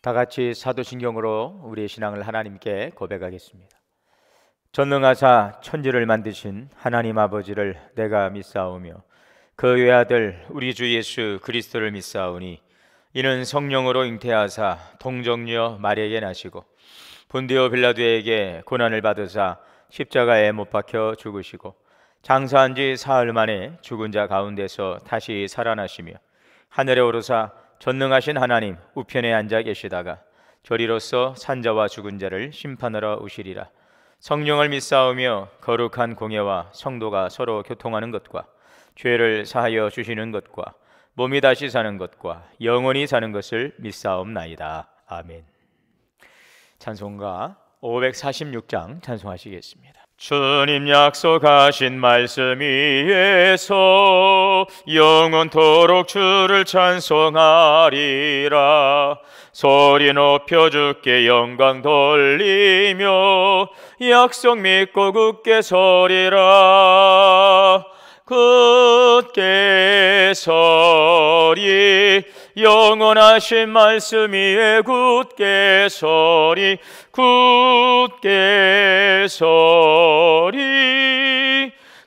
다 같이 사도신경으로 우리의 신앙을 하나님께 고백하겠습니다. 전능하사 천지를 만드신 하나님 아버지를 내가 믿사오며 그 외아들 우리 주 예수 그리스도를 믿사오니 이는 성령으로 잉태하사 동정녀 마리아에게 나시고 본디오 빌라도에게 고난을 받으사 십자가에 못 박혀 죽으시고 장사한 지 사흘 만에 죽은 자 가운데서 다시 살아나시며 하늘에 오르사 전능하신 하나님 우편에 앉아 계시다가 저리로서 산자와 죽은 자를 심판하러 오시리라. 성령을 믿사오며 거룩한 공예와 성도가 서로 교통하는 것과 죄를 사하여 주시는 것과 몸이 다시 사는 것과 영원히 사는 것을 믿사옵나이다. 아멘. 찬송가 546장 찬송하시겠습니다. 주님 약속하신 말씀 위에서 영원토록 주를 찬송하리라. 소리 높여 주께 영광 돌리며 약속 믿고 굳게 서리라. 굳게 서리 영원하신 말씀 위에 굳게 서리 굳게 서리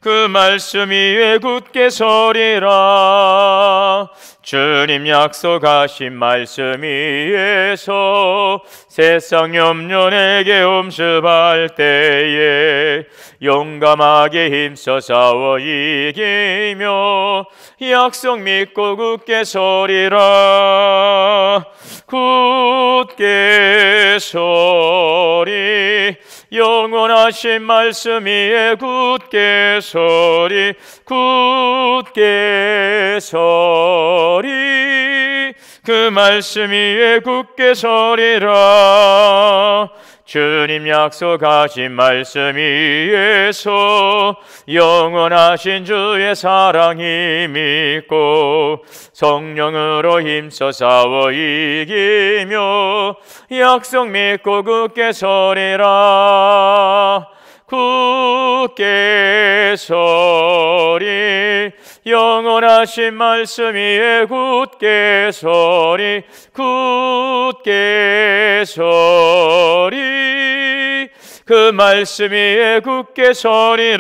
그 말씀 위에 굳게 서리라. 주님 약속하신 말씀 위에서 세상 염려 내게 엄습할 때에 용감하게 힘써 싸워 이기며 약속 믿고 굳게 서리라. 굳게 서리 영원하신 말씀 위에 굳게 서리 굳게 서리 그 말씀 위에 굳게 서리라. 주님 약속하신 말씀 위에서 영원하신 주의 사랑이 믿고 성령으로 힘써 싸워 이기며 약속 믿고 굳게 서리라. 굳게 서리 영원하신 말씀 위에 굳게 서리 굳게 서리 그 말씀 위에 굳게 서리라.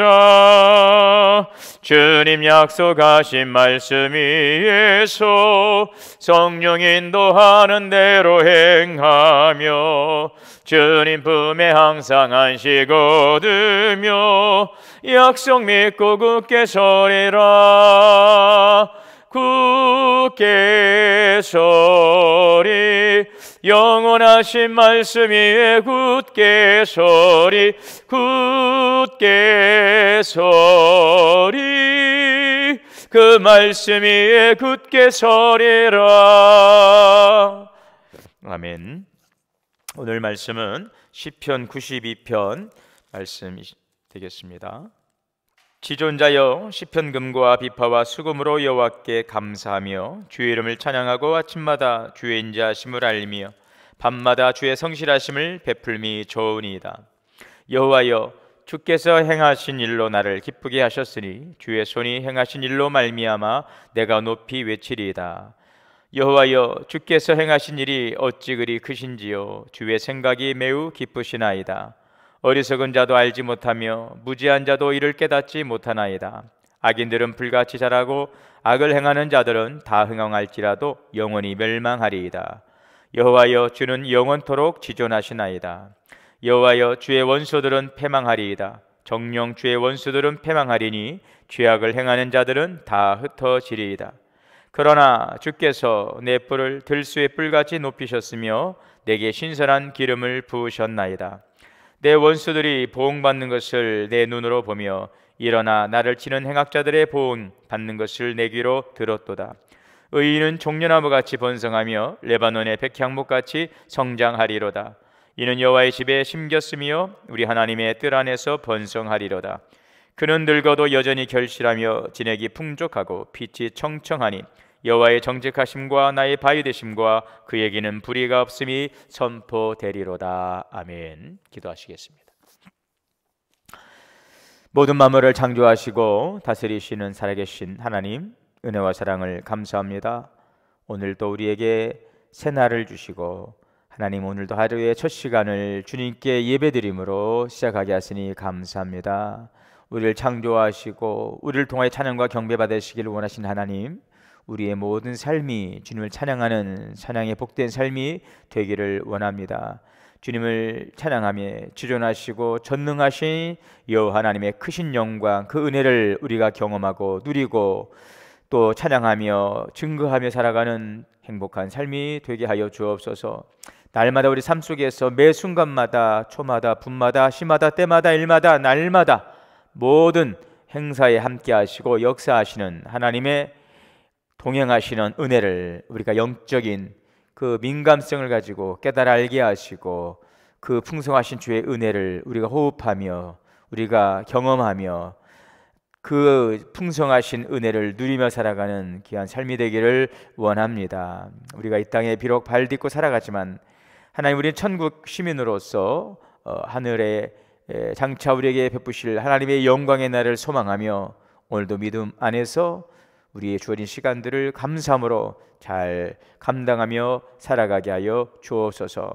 주님 약속하신 말씀 위에서 성령 인도하는 대로 행하며 주님 품에 항상 안식 얻으며 약속 믿고 굳게 서리라. 굳게 서리 영원하신 말씀 위에 굳게 서리 굳게 서리 그 말씀 위에 굳게 서리라. 아멘. 오늘 말씀은 시편 92편 말씀이 되겠습니다. 지존자여 시편금과 비파와 수금으로 여호와께 감사하며 주의 이름을 찬양하고 아침마다 주의 인자하심을 알리며 밤마다 주의 성실하심을 베풀미 좋으니이다. 여호와여 주께서 행하신 일로 나를 기쁘게 하셨으니 주의 손이 행하신 일로 말미암아 내가 높이 외치리이다. 여호와여 주께서 행하신 일이 어찌 그리 크신지요 주의 생각이 매우 기쁘시나이다. 어리석은 자도 알지 못하며 무지한 자도 이를 깨닫지 못하나이다. 악인들은 불같이 자라고 악을 행하는 자들은 다 흥황할지라도 영원히 멸망하리이다. 여호와여 주는 영원토록 지존하시나이다. 여호와여 주의 원수들은 패망하리이다. 정녕 주의 원수들은 패망하리니 죄악을 행하는 자들은 다 흩어지리이다. 그러나 주께서 내 뿔을 들수의 뿔같이 높이셨으며 내게 신선한 기름을 부으셨나이다. 내 원수들이 보응받는 것을 내 눈으로 보며 일어나 나를 치는 행악자들의 보응 받는 것을 내 귀로 들었도다. 의인은 종려나무같이 번성하며 레바논의 백향목같이 성장하리로다. 이는 여호와의 집에 심겼으며 우리 하나님의 뜰 안에서 번성하리로다. 그는 늙어도 여전히 결실하며 진액이 풍족하고 빛이 청청하니 여호와의 정직하심과 나의 바위 되심과 그에게는 불의가 없음이 선포되리로다. 아멘. 기도하시겠습니다. 모든 만물을 창조하시고 다스리시는 살아계신 하나님, 은혜와 사랑을 감사합니다. 오늘도 우리에게 새날을 주시고 하나님, 오늘도 하루의 첫 시간을 주님께 예배드림으로 시작하게 하시니 감사합니다. 우리를 창조하시고 우리를 통하여 찬양과 경배 받으시기를 원하신 하나님, 우리의 모든 삶이 주님을 찬양하는 찬양의 복된 삶이 되기를 원합니다. 주님을 찬양하며 지존하시고 전능하신 여호와 하나님의 크신 영광, 그 은혜를 우리가 경험하고 누리고 또 찬양하며 증거하며 살아가는 행복한 삶이 되게 하여 주옵소서. 날마다 우리 삶 속에서 매 순간마다, 초마다, 분마다, 시마다, 때마다, 일마다, 날마다 모든 행사에 함께 하시고 역사하시는 하나님의 동행하시는 은혜를 우리가 영적인 그 민감성을 가지고 깨달아 알게 하시고, 그 풍성하신 주의 은혜를 우리가 호흡하며 우리가 경험하며 그 풍성하신 은혜를 누리며 살아가는 귀한 삶이 되기를 원합니다. 우리가 이 땅에 비록 발 딛고 살아가지만 하나님, 우리는 천국 시민으로서 하늘에 장차 우리에게 베푸실 하나님의 영광의 날을 소망하며 오늘도 믿음 안에서 우리의 주어진 시간들을 감사함으로 잘 감당하며 살아가게 하여 주옵소서.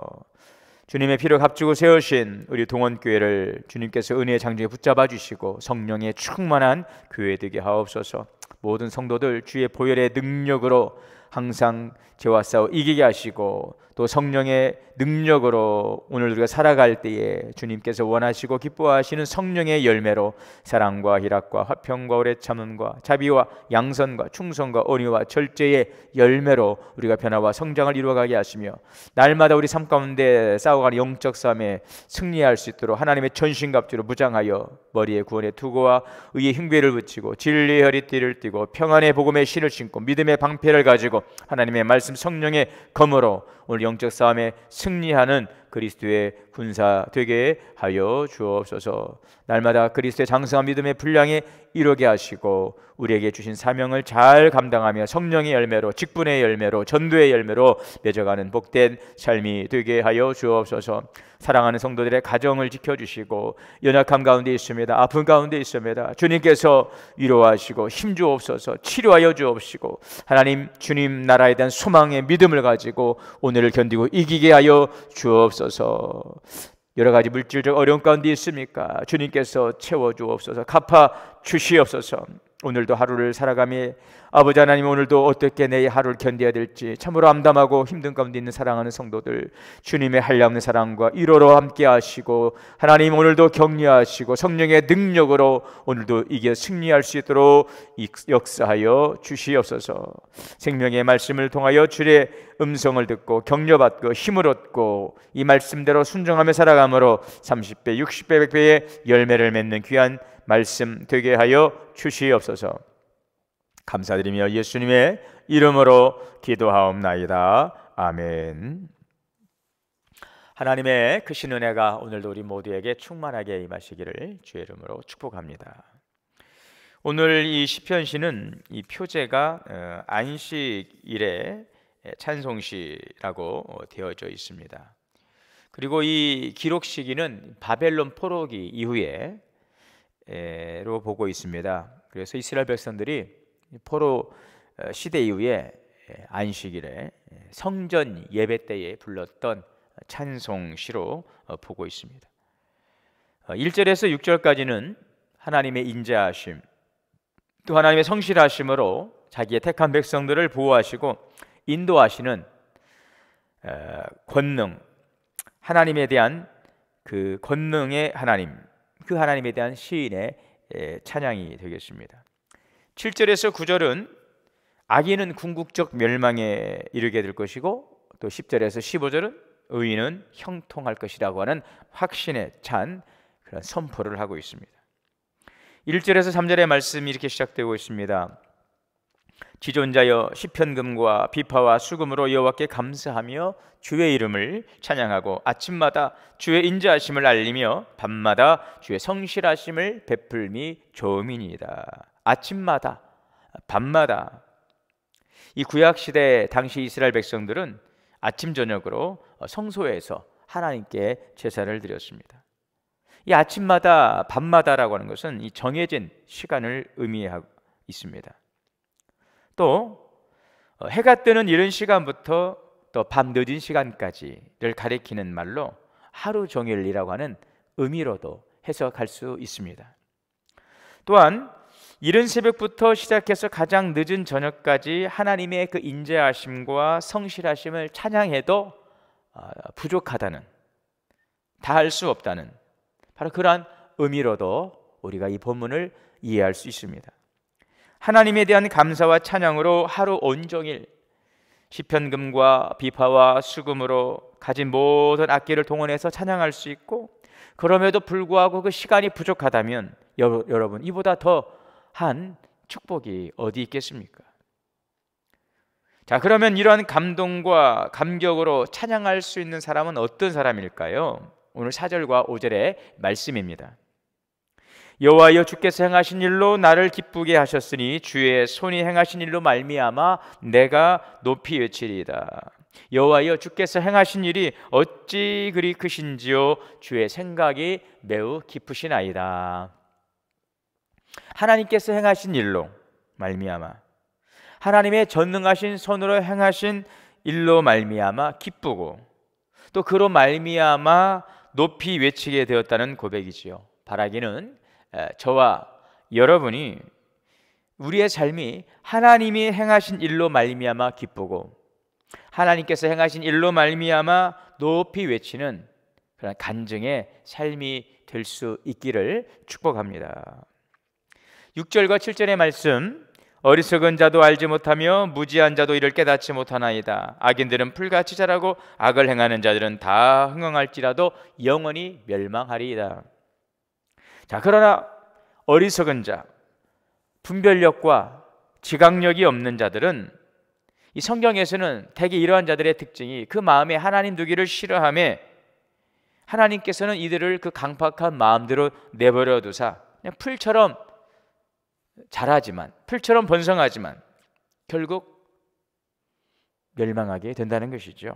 주님의 피를 값주고 세우신 우리 동원교회를 주님께서 은혜의 장중에 붙잡아 주시고 성령의 충만한 교회 되게 하옵소서. 모든 성도들 주의 보혈의 능력으로 항상 죄와 싸워 이기게 하시고, 또 성령의 능력으로 오늘 우리가 살아갈 때에 주님께서 원하시고 기뻐하시는 성령의 열매로 사랑과 희락과 화평과 오래 참음과 자비와 양선과 충성과 온유와 절제의 열매로 우리가 변화와 성장을 이루어가게 하시며, 날마다 우리 삶 가운데 싸워가는 영적 싸움에 승리할 수 있도록 하나님의 전신갑주로 무장하여 머리에 구원의 투구와 의의 흉배를 붙이고 진리의 허리띠를 띠고 평안의 복음의 신을 신고 믿음의 방패를 가지고 하나님의 말씀 성령의 검으로 오늘 영적 싸움에 승리하는 그리스도의 군사 되게 하여 주옵소서. 날마다 그리스도의 장성한 믿음의 분량에 이루게 하시고 우리에게 주신 사명을 잘 감당하며 성령의 열매로, 직분의 열매로, 전도의 열매로 맺어가는 복된 삶이 되게 하여 주옵소서. 사랑하는 성도들의 가정을 지켜주시고 연약함 가운데 있습니다. 아픔 가운데 있습니다. 주님께서 위로하시고 힘주옵소서. 치료하여 주옵시고 하나님, 주님 나라에 대한 소망의 믿음을 가지고 오늘을 견디고 이기게 하여 주옵소서. 여러 가지 물질적 어려움 가운데 있습니까? 주님께서 채워주옵소서. 갚아 주시옵소서. 오늘도 하루를 살아가며 아버지 하나님, 오늘도 어떻게 내 하루를 견뎌야 될지 참으로 암담하고 힘든 가운데 있는 사랑하는 성도들, 주님의 한량없는 사랑과 위로로 함께 하시고 하나님, 오늘도 격려하시고 성령의 능력으로 오늘도 이겨 승리할 수 있도록 역사하여 주시옵소서. 생명의 말씀을 통하여 주의 음성을 듣고 격려받고 힘을 얻고 이 말씀대로 순종하며 살아감으로 30배, 60배, 100배의 열매를 맺는 귀한 말씀 되게 하여 주시옵소서. 감사드리며 예수님의 이름으로 기도하옵나이다. 아멘. 하나님의 크신 은혜가 오늘도 우리 모두에게 충만하게 임하시기를 주의 이름으로 축복합니다. 오늘 이 시편시는 이 표제가 안식일의 찬송시라고 되어져 있습니다. 그리고 이 기록 시기는 바벨론 포로기 이후에 로 보고 있습니다. 그래서 이스라엘 백성들이 포로 시대 이후에 안식일에 성전 예배 때에 불렀던 찬송시로 보고 있습니다. 1절에서 6절까지는 하나님의 인자하심, 또 하나님의 성실하심으로 자기의 택한 백성들을 보호하시고 인도하시는 권능, 하나님에 대한 그 권능의 하나님, 그 하나님에 대한 시인의 찬양이 되겠습니다. 7절에서 9절은 악인은 궁극적 멸망에 이르게 될 것이고, 또 10절에서 15절은 의인은 형통할 것이라고 하는 확신에 찬 그런 선포를 하고 있습니다. 1절에서 3절의 말씀이 이렇게 시작되고 있습니다. 지존자여 시편금과 비파와 수금으로 여호와께 감사하며 주의 이름을 찬양하고 아침마다 주의 인자하심을 알리며 밤마다 주의 성실하심을 베풀미 좋음이니이다. 아침마다 밤마다, 이 구약시대 당시 이스라엘 백성들은 아침 저녁으로 성소에서 하나님께 제사를 드렸습니다. 이 아침마다 밤마다라고 하는 것은 이 정해진 시간을 의미하고 있습니다. 또 해가 뜨는 이른 시간부터 또 밤 늦은 시간까지를 가리키는 말로 하루 종일이라고 하는 의미로도 해석할 수 있습니다. 또한 이른 새벽부터 시작해서 가장 늦은 저녁까지 하나님의 그 인자하심과 성실하심을 찬양해도 부족하다는, 다 할 수 없다는, 바로 그러한 의미로도 우리가 이 본문을 이해할 수 있습니다. 하나님에 대한 감사와 찬양으로 하루 온종일 시편금과 비파와 수금으로 가진 모든 악기를 동원해서 찬양할 수 있고, 그럼에도 불구하고 그 시간이 부족하다면 여러분, 이보다 더한 축복이 어디 있겠습니까? 자, 그러면 이러한 감동과 감격으로 찬양할 수 있는 사람은 어떤 사람일까요? 오늘 4절과 5절의 말씀입니다. 여호와여, 주께서 행하신 일로 나를 기쁘게 하셨으니 주의 손이 행하신 일로 말미암아 내가 높이 외치리이다. 여호와여, 주께서 행하신 일이 어찌 그리 크신지요, 주의 생각이 매우 깊으시나이다. 하나님께서 행하신 일로 말미암아, 하나님의 전능하신 손으로 행하신 일로 말미암아 기쁘고, 또 그로 말미암아 높이 외치게 되었다는 고백이지요. 바라기는 저와 여러분이, 우리의 삶이 하나님이 행하신 일로 말미암아 기쁘고 하나님께서 행하신 일로 말미암아 높이 외치는 그런 간증의 삶이 될 수 있기를 축복합니다. 6절과 7절의 말씀, 어리석은 자도 알지 못하며 무지한 자도 이를 깨닫지 못하나이다. 악인들은 풀같이 자라고 악을 행하는 자들은 다 흥황할지라도 영원히 멸망하리이다. 자, 그러나 어리석은 자, 분별력과 지각력이 없는 자들은, 이 성경에서는 대개 이러한 자들의 특징이 그 마음에 하나님 두기를 싫어하며 하나님께서는 이들을 그 강팍한 마음대로 내버려 두사 그냥 풀처럼 자라지만, 풀처럼 번성하지만 결국 멸망하게 된다는 것이죠.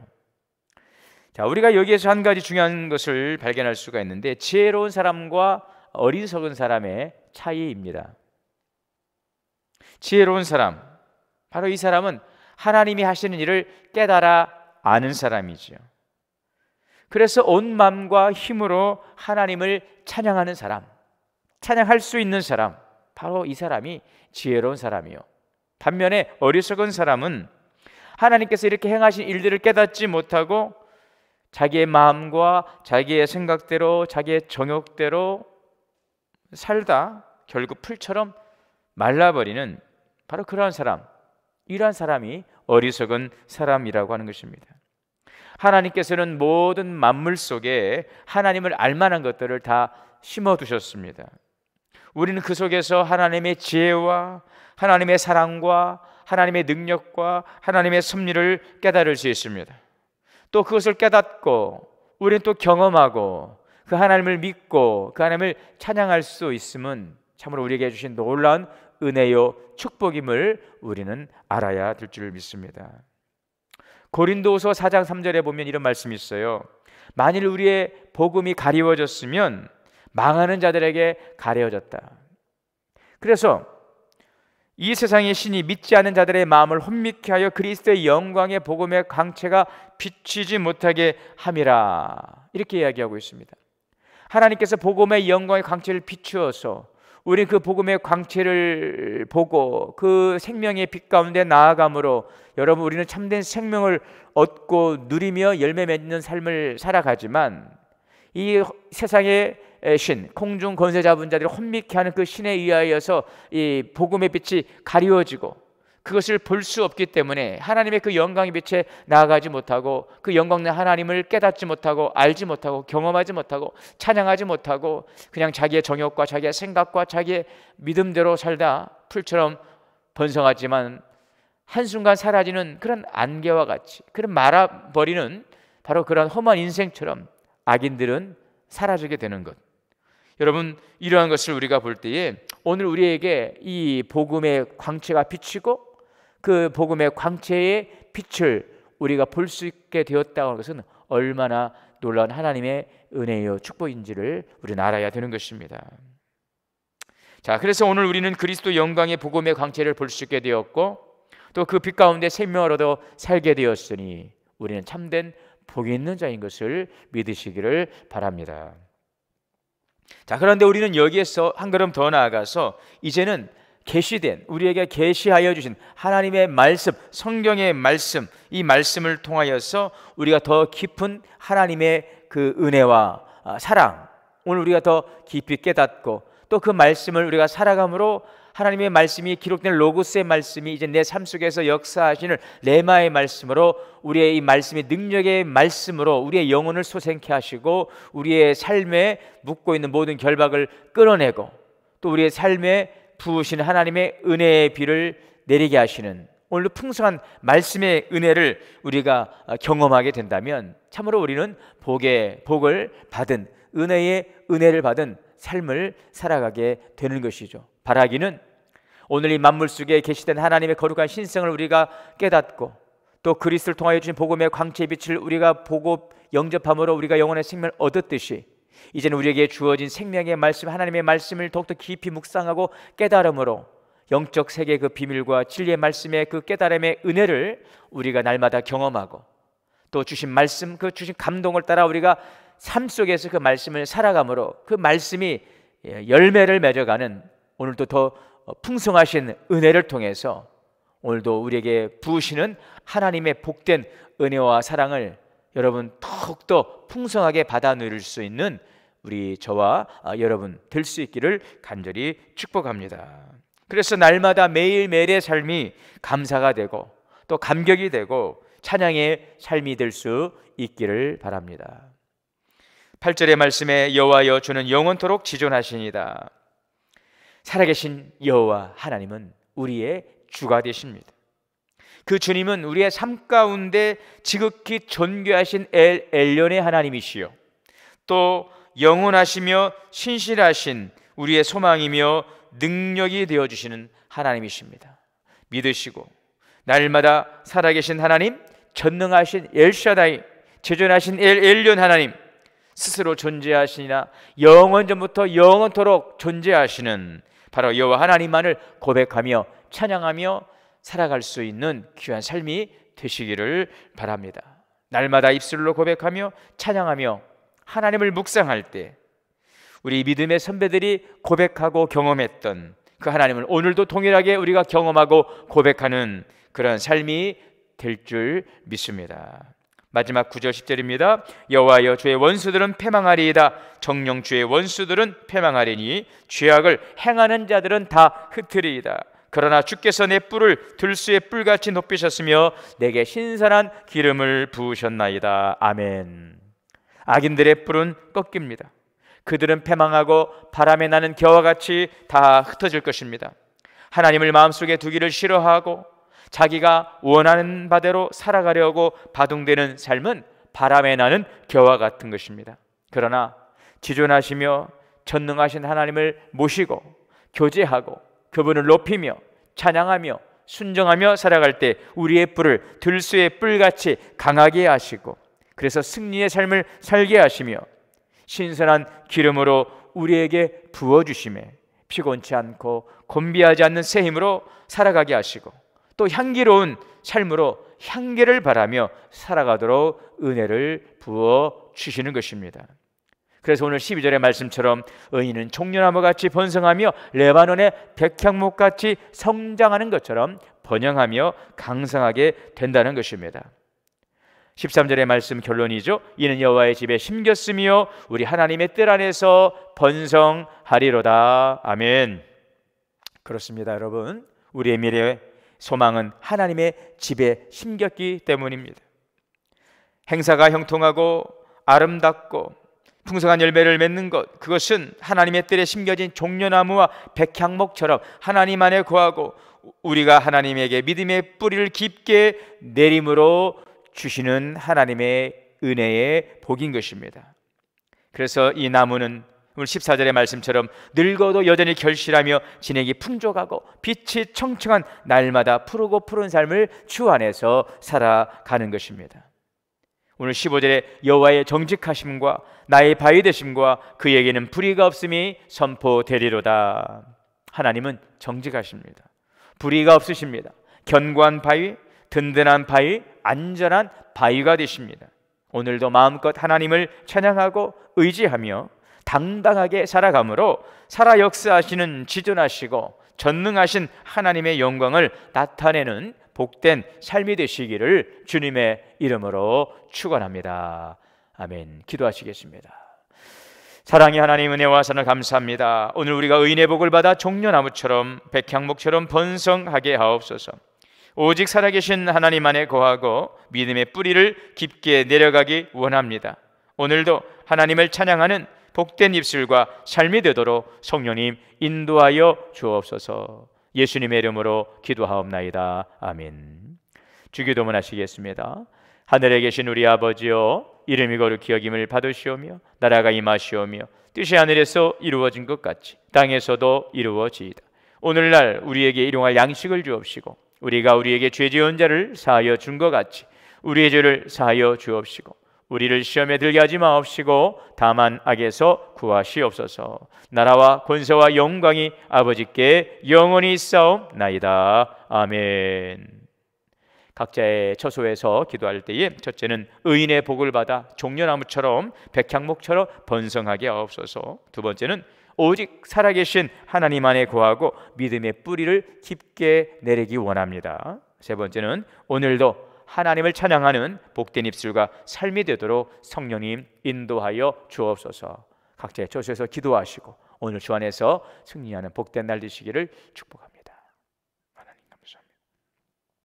자, 우리가 여기에서 한 가지 중요한 것을 발견할 수가 있는데, 지혜로운 사람과 어리석은 사람의 차이입니다. 지혜로운 사람, 바로 이 사람은 하나님이 하시는 일을 깨달아 아는 사람이죠. 그래서 온 마음과 힘으로 하나님을 찬양하는 사람, 찬양할 수 있는 사람, 바로 이 사람이 지혜로운 사람이요. 반면에 어리석은 사람은 하나님께서 이렇게 행하신 일들을 깨닫지 못하고 자기의 마음과 자기의 생각대로, 자기의 정욕대로 살다 결국 풀처럼 말라버리는 바로 그러한 사람, 이러한 사람이 어리석은 사람이라고 하는 것입니다. 하나님께서는 모든 만물 속에 하나님을 알만한 것들을 다 심어두셨습니다. 우리는 그 속에서 하나님의 지혜와 하나님의 사랑과 하나님의 능력과 하나님의 섭리를 깨달을 수 있습니다. 또 그것을 깨닫고 우리는 또 경험하고 그 하나님을 믿고 그 하나님을 찬양할 수 있음은 참으로 우리에게 주신 놀라운 은혜요 축복임을 우리는 알아야 될 줄 믿습니다. 고린도후서 4장 3절에 보면 이런 말씀이 있어요. 만일 우리의 복음이 가리워졌으면 망하는 자들에게 가려졌다. 그래서 이 세상의 신이 믿지 않는 자들의 마음을 혼미케 하여 그리스도의 영광의 복음의 광채가 비치지 못하게 함이라, 이렇게 이야기하고 있습니다. 하나님께서 복음의 영광의 광채를 비추어서 우리 그 복음의 광채를 보고 그 생명의 빛 가운데 나아감으로 여러분, 우리는 참된 생명을 얻고 누리며 열매 맺는 삶을 살아가지만 이 세상의 신,空중 권세 잡은 자들이 혼미케 하는 그 신에 의하여서 이 복음의 빛이 가리워지고 그것을 볼 수 없기 때문에 하나님의 그 영광의 빛에 나아가지 못하고 그 영광의 하나님을 깨닫지 못하고 알지 못하고 경험하지 못하고 찬양하지 못하고 그냥 자기의 정욕과 자기의 생각과 자기의 믿음대로 살다 풀처럼 번성하지만 한순간 사라지는 그런 안개와 같이, 그런 말아버리는 바로 그런 험한 인생처럼 악인들은 사라지게 되는 것. 여러분, 이러한 것을 우리가 볼 때에 오늘 우리에게 이 복음의 광채가 비치고 그 복음의 광채의 빛을 우리가 볼 수 있게 되었다는 것은 얼마나 놀라운 하나님의 은혜요 축복인지를 우리는 알아야 되는 것입니다. 자, 그래서 오늘 우리는 그리스도 영광의 복음의 광채를 볼 수 있게 되었고 또 그 빛 가운데 생명을 얻어 살게 되었으니 우리는 참된 복이 있는 자인 것을 믿으시기를 바랍니다. 자, 그런데 우리는 여기에서 한 걸음 더 나아가서 이제는 계시된, 우리에게 계시하여 주신 하나님의 말씀, 성경의 말씀, 이 말씀을 통하여서 우리가 더 깊은 하나님의 그 은혜와 사랑, 오늘 우리가 더 깊이 깨닫고 또 그 말씀을 우리가 살아감으로 하나님의 말씀이 기록된 로고스의 말씀이 이제 내 삶 속에서 역사하시는 레마의 말씀으로, 우리의 이 말씀이 능력의 말씀으로 우리의 영혼을 솟게 하시고 우리의 삶에 묻고 있는 모든 결박을 끌어내고 또 우리의 삶에 부으신 하나님의 은혜의 비를 내리게 하시는, 오늘도 풍성한 말씀의 은혜를 우리가 경험하게 된다면 참으로 우리는 복을 받은, 은혜의 은혜를 받은 삶을 살아가게 되는 것이죠. 바라기는 오늘 이 만물 속에 계시된 하나님의 거룩한 신성을 우리가 깨닫고 또 그리스도를 통하여 주신 복음의 광채의 빛을 우리가 보고 영접함으로 우리가 영혼의 생명을 얻었듯이 이제는 우리에게 주어진 생명의 말씀, 하나님의 말씀을 더욱더 깊이 묵상하고 깨달음으로 영적 세계의 그 비밀과 진리의 말씀의 그 깨달음의 은혜를 우리가 날마다 경험하고 또 주신 말씀, 그 주신 감동을 따라 우리가 삶 속에서 그 말씀을 살아감으로 그 말씀이 열매를 맺어가는, 오늘도 더 풍성하신 은혜를 통해서 오늘도 우리에게 부으시는 하나님의 복된 은혜와 사랑을 여러분 더욱더 풍성하게 받아 누릴 수 있는 우리 저와 여러분 될 수 있기를 간절히 축복합니다. 그래서 날마다 매일매일의 삶이 감사가 되고 또 감격이 되고 찬양의 삶이 될 수 있기를 바랍니다. 8절의 말씀에 여호와여 주는 영원토록 지존하시니다. 살아계신 여호와 하나님은 우리의 주가 되십니다. 그 주님은 우리의 삶 가운데 지극히 존귀하신 엘ion의 하나님이시요 또 영원하시며 신실하신 우리의 소망이며 능력이 되어주시는 하나님이십니다. 믿으시고 날마다 살아계신 하나님, 전능하신 엘샤다이, 제존하신 엘yon 하나님, 스스로 존재하시나 영원 전부터 영원토록 존재하시는 바로 여호와 하나님만을 고백하며 찬양하며 살아갈 수 있는 귀한 삶이 되시기를 바랍니다. 날마다 입술로 고백하며 찬양하며 하나님을 묵상할 때 우리 믿음의 선배들이 고백하고 경험했던 그 하나님을 오늘도 동일하게 우리가 경험하고 고백하는 그런 삶이 될 줄 믿습니다. 마지막 9절 10절입니다. 여호와여 주의 원수들은 패망하리이다. 정령 주의 원수들은 패망하리니 죄악을 행하는 자들은 다 흩으리이다. 그러나 주께서 내 뿔을 들수의 뿔같이 높이셨으며 내게 신선한 기름을 부으셨나이다. 아멘. 악인들의 뿔은 꺾입니다. 그들은 패망하고 바람에 나는 겨와 같이 다 흩어질 것입니다. 하나님을 마음속에 두기를 싫어하고 자기가 원하는 바대로 살아가려고 바둥대는 삶은 바람에 나는 겨와 같은 것입니다. 그러나 지존하시며 전능하신 하나님을 모시고 교제하고 그분을 높이며 찬양하며 순종하며 살아갈 때 우리의 뿔을 들수의 뿔같이 강하게 하시고 그래서 승리의 삶을 살게 하시며 신선한 기름으로 우리에게 부어주심에 피곤치 않고 곤비하지 않는 새 힘으로 살아가게 하시고 또 향기로운 삶으로 향기를 바라며 살아가도록 은혜를 부어 주시는 것입니다. 그래서 오늘 12절의 말씀처럼 의인은 종려나무같이 번성하며 레바논의 백향목같이 성장하는 것처럼 번영하며 강성하게 된다는 것입니다. 13절의 말씀 결론이죠. 이는 여호와의 집에 심겼으며 우리 하나님의 뜰 안에서 번성하리로다. 아멘. 그렇습니다. 여러분, 우리의 미래의 소망은 하나님의 집에 심겼기 때문입니다. 행사가 형통하고 아름답고 풍성한 열매를 맺는 것, 그것은 하나님의 뜰에 심겨진 종려나무와 백향목처럼 하나님 안에 거하고 우리가 하나님에게 믿음의 뿌리를 깊게 내림으로 주시는 하나님의 은혜의 복인 것입니다. 그래서 이 나무는 오늘 14절의 말씀처럼 늙어도 여전히 결실하며 진액이 풍족하고 빛이 청청한 날마다 푸르고 푸른 삶을 주 안에서 살아가는 것입니다. 오늘 15절에 여호와의 정직하심과 나의 바위 되심과 그에게는 불의가 없음이 선포되리로다. 하나님은 정직하십니다. 불의가 없으십니다. 견고한 바위, 든든한 바위, 안전한 바위가 되십니다. 오늘도 마음껏 하나님을 찬양하고 의지하며 당당하게 살아감으로 살아 역사하시는 지존하시고 전능하신 하나님의 영광을 나타내는 복된 삶이 되시기를 주님의 이름으로 축원합니다. 아멘. 기도하시겠습니다. 사랑의 하나님, 은혜와 사랑을 감사합니다. 오늘 우리가 의인의 복을 받아 종려나무처럼 백향목처럼 번성하게 하옵소서. 오직 살아계신 하나님 안에 거하고 믿음의 뿌리를 깊게 내려가기 원합니다. 오늘도 하나님을 찬양하는 복된 입술과 삶이 되도록 성령님 인도하여 주옵소서. 예수님의 이름으로 기도하옵나이다. 아멘. 주기도문 하시겠습니다. 하늘에 계신 우리 아버지여, 이름이 거룩히 여김을 받으시오며 나라가 임하시오며 뜻이 하늘에서 이루어진 것 같이 땅에서도 이루어지이다. 오늘날 우리에게 일용할 양식을 주옵시고 우리가 우리에게 죄 지은 자를 사하여 준 것 같이 우리의 죄를 사하여 주옵시고 우리를 시험에 들게 하지 마옵시고 다만 악에서 구하시옵소서. 나라와 권세와 영광이 아버지께 영원히 있사옵나이다. 아멘. 각자의 처소에서 기도할 때에 첫째는 의인의 복을 받아 종려나무처럼 백향목처럼 번성하게 하옵소서. 두 번째는 오직 살아계신 하나님 안에 거하고 믿음의 뿌리를 깊게 내리기 원합니다. 세 번째는 오늘도 하나님을 찬양하는 복된 입술과 삶이 되도록 성령님 인도하여 주옵소서. 각자의 처소에서 기도하시고 오늘 주 안에서 승리하는 복된 날 되시기를 축복합니다.